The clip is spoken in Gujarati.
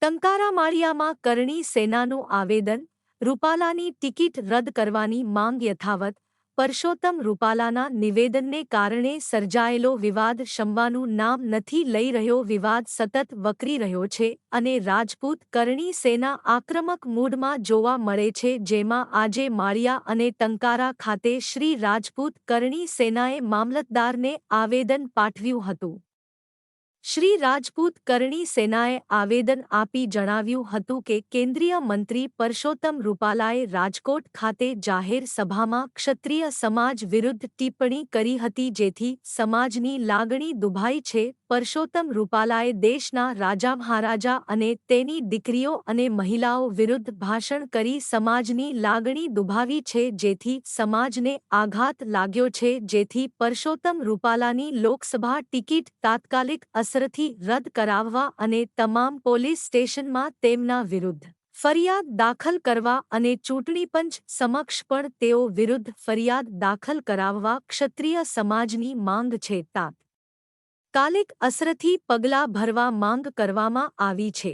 ટંકારા માળિયામાં કરણી સેનાનું આવેદન, રૂપાલાની ટિકિટ રદ કરવાની માંગ યથાવત. પરસોત્તમ રૂપાલાના નિવેદનને કારણે સર્જાયેલો વિવાદ શમવાનું નામ નથી લઈ રહ્યો. વિવાદ સતત વકરી રહ્યો છે અને રાજપૂત કરણી સેના આક્રમક મૂડમાં જોવા મળે છે, જેમાં આજે માળિયા અને ટંકારા ખાતે શ્રી રાજપૂત કરણી સેનાએ મામલતદારને આવેદન પાઠવ્યું હતું. શ્રી રાજપૂત કરણી સેનાએ આવેદન આપી જણાવ્યું હતું કે કેન્દ્રીય મંત્રી પરસોત્તમ રૂપાલાએ રાજકોટ ખાતે જાહેર સભામાં ક્ષત્રિય સમાજ વિરુદ્ધ ટિપ્પણી કરી હતી, જેથી સમાજની લાગણી દુભાઈ છે. પરસોત્તમ રૂપાલાએ દેશના રાજા મહારાજા અને તેની દીકરીઓ અને મહિલાઓ વિરુદ્ધ ભાષણ કરી સમાજની લાગણી દુભાવી છે, જેથી સમાજને આઘાત લાગ્યો છે, જેથી પરસોત્તમ રૂપાલાની લોકસભા ટિકિટ તાત્કાલિક અસરથી રદ કરાવવા અને તમામ પોલીસ સ્ટેશનમાં તેમના વિરુદ્ધ ફરિયાદ દાખલ કરવા અને ચૂંટણી પંચ સમક્ષ પણ તેઓ વિરુદ્ધ ફરિયાદ દાખલ કરાવવા ક્ષત્રિય સમાજની માંગ છે. તાત્કાલિક અસરથી પગલાં ભરવા માંગ કરવામાં આવી છે.